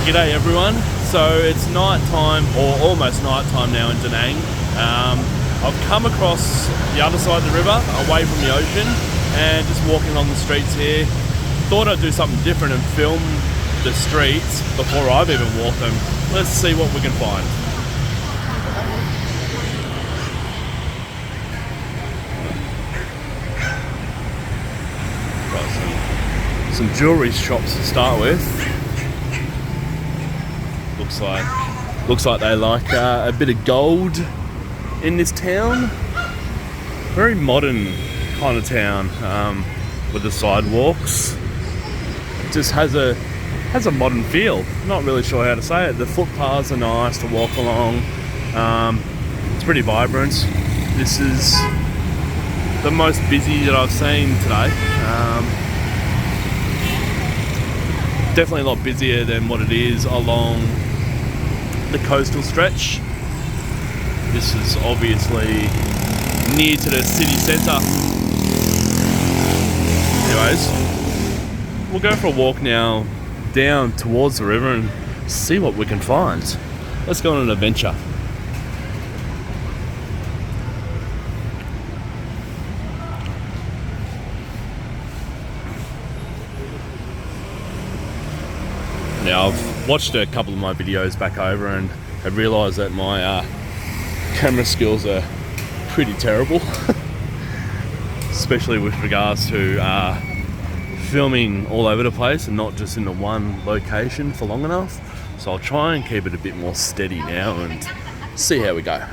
G'day everyone. So it's night time, or almost night time now in Da Nang. I've come across the other side of the river, away from the ocean, and just walking along the streets here. Thought I'd do something different and film the streets before I've even walked them. Let's see what we can find. Got some jewellery shops to start with. Looks like they like a bit of gold in this town. Very modern kind of town with the sidewalks. It just has a modern feel. Not really sure how to say it. The footpaths are nice to walk along. It's pretty vibrant. This is the most busy that I've seen today. Definitely a lot busier than what it is along the coastal stretch. This is obviously near to the city centre. Anyways, we'll go for a walk now down towards the river and see what we can find. Let's go on an adventure. Now, I've watched a couple of my videos back over and have realised that my camera skills are pretty terrible, especially with regards to filming all over the place and not just in the one location for long enough. So I'll try and keep it a bit more steady now and see how we go.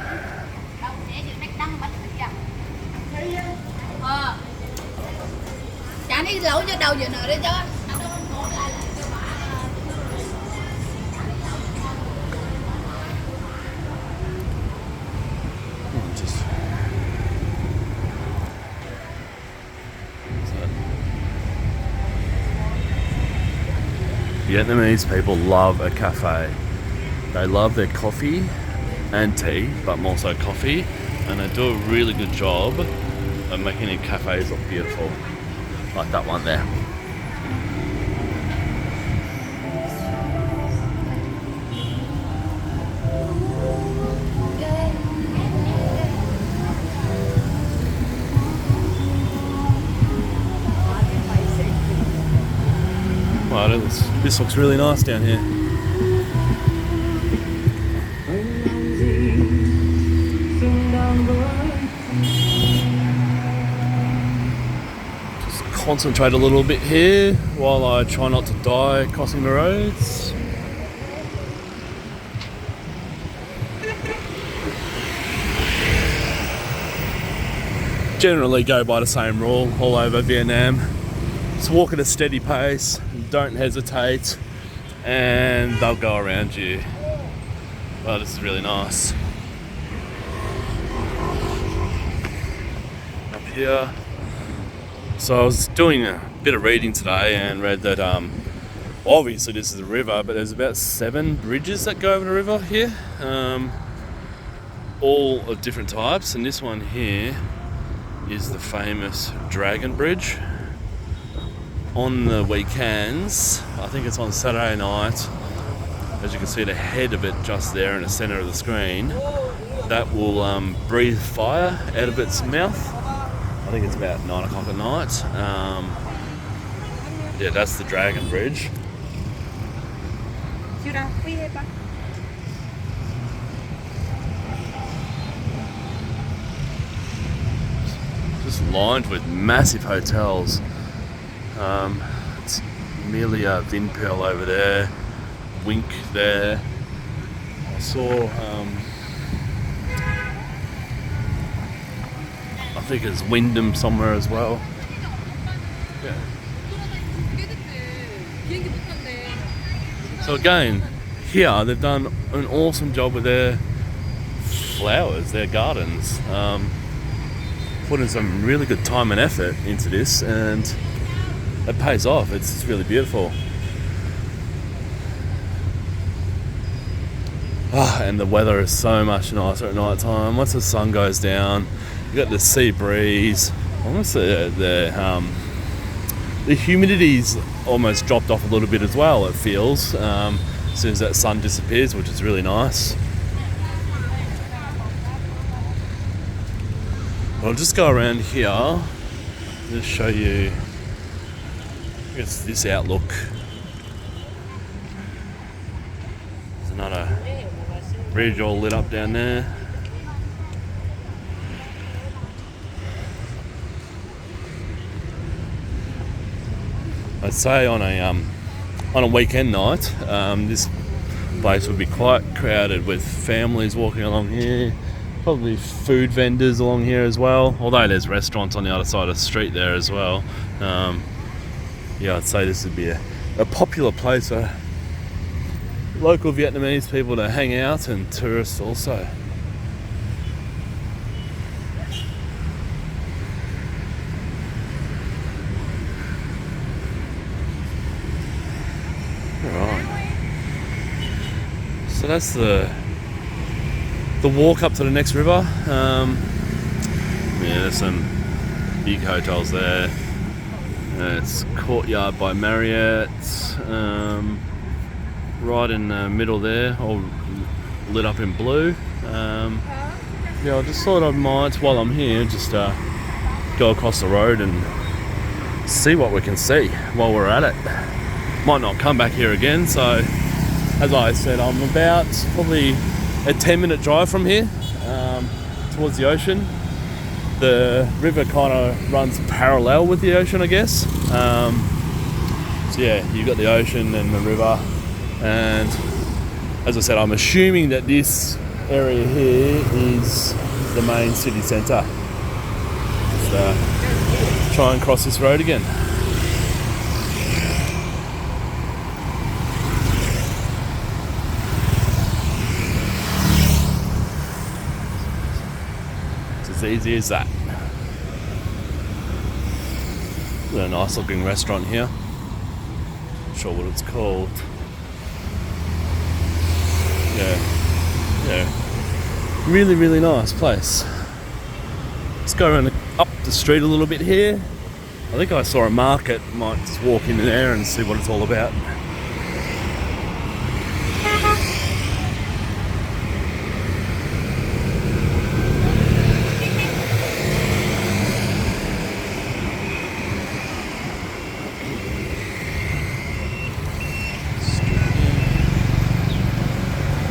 Vietnamese people love a cafe. They love their coffee and tea, but more so coffee, and they do a really good job of making their cafes look beautiful, like that one there. Wow, this looks really nice down here. Just concentrate a little bit here while I try not to die crossing the roads. Generally go by the same rule all over Vietnam. Just walk at a steady pace, don't hesitate, and they'll go around you. Well, this is really nice. Up here. So I was doing a bit of reading today and read that obviously this is a river, but there's about 7 bridges that go over the river here, all of different types, and this one here is the famous Dragon Bridge. On the weekends, I think it's on Saturday night, as you can see the head of it just there in the centre of the screen, that will breathe fire out of its mouth. I think it's about 9 o'clock at night. Yeah, that's the Dragon Bridge. Just lined with massive hotels. It's Amelia Vinpearl over there, Wink there. I saw, I think it's Wyndham somewhere as well. Yeah. So again, here they've done an awesome job with their flowers, their gardens. Putting some really good time and effort into this, and it pays off. It's really beautiful. And the weather is so much nicer at night time. Once the sun goes down, you got the sea breeze. Almost the humidity's almost dropped off a little bit as well, it feels. as soon as that sun disappears, which is really nice. I'll just go around here, just show you, I guess, this outlook. There's another bridge all lit up down there. I'd say on a weekend night, this place would be quite crowded with families walking along here. Probably food vendors along here as well, although there's restaurants on the other side of the street there as well. Yeah, I'd say this would be a popular place for local Vietnamese people to hang out, and tourists also. Alright. So that's the walk up to the next river. Yeah, there's some big hotels there. It's Courtyard by Marriott, right in the middle there, all lit up in blue. Yeah, I just thought I might, while I'm here, just go across the road and see what we can see while we're at it. Might not come back here again, so as I said, I'm about probably a 10-minute drive from here, towards the ocean. The river kind of runs parallel with the ocean, I guess. So yeah, you've got the ocean and the river, and as I said, I'm assuming that this area here is the main city centre. Just try and cross this road again. As easy as that. Got a nice looking restaurant here. Not sure what it's called. Yeah. Really, really nice place. Let's go around up the street a little bit here. I think I saw a market. Might just walk in there and see what it's all about.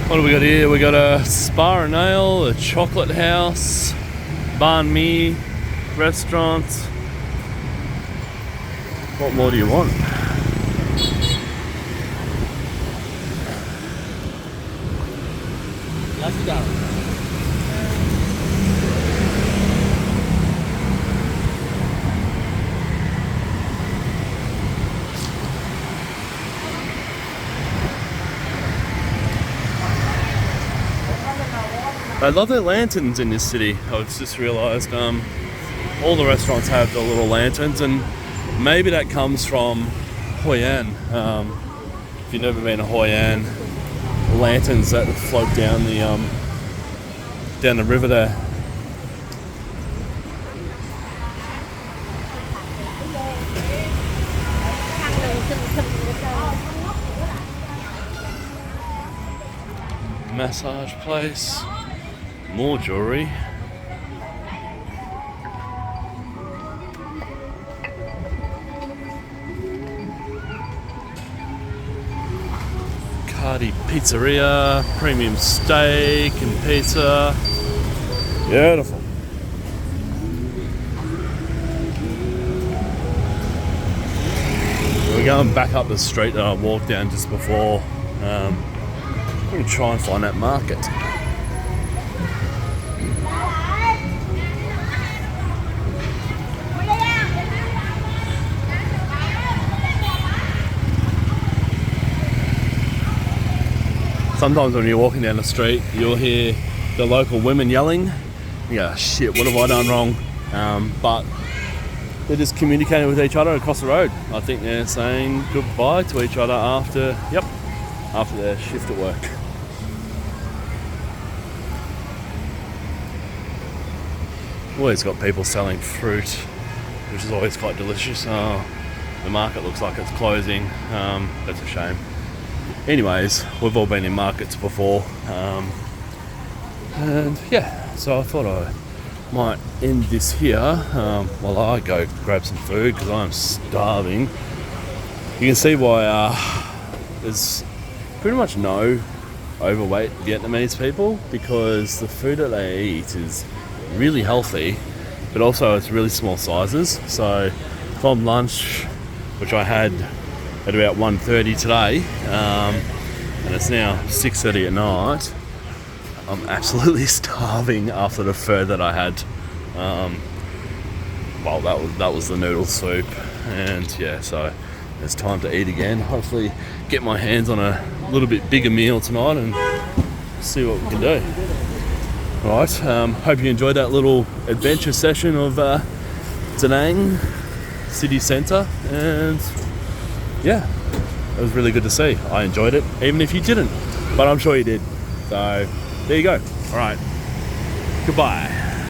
What do we got here? We got a spa and nail, a chocolate house, banh mi, restaurant. What more do you want? I love their lanterns in this city. I've just realised all the restaurants have the little lanterns, and maybe that comes from Hoi An. If you've never been to Hoi An, lanterns that float down the river there. Massage place. More jewellery. Cardi Pizzeria, premium steak and pizza. Beautiful. We're going back up the street that I walked down just before. I'm going to try and find that market. Sometimes when you're walking down the street, you'll hear the local women yelling. You go, shit, what have I done wrong? But they're just communicating with each other across the road. I think they're saying goodbye to each other after their shift at work. Always got people selling fruit, which is always quite delicious. The market looks like it's closing. That's a shame. anyways, we've all been in markets before, and yeah, so I thought I might end this here while I go grab some food because I'm starving. You can see why there's pretty much no overweight Vietnamese people, because the food that they eat is really healthy, but also it's really small sizes. So from lunch, which I had at about 1:30 today, and it's now 6:30 at night, I'm absolutely starving after the fur that I had. Well, that was the noodle soup, and yeah, so it's time to eat again. Hopefully get my hands on a little bit bigger meal tonight and see what we can do. Right, hope you enjoyed that little adventure session of Da Nang city centre, and yeah, it was really good to see. I enjoyed it, even if you didn't, but I'm sure you did. So there you go. All right, goodbye.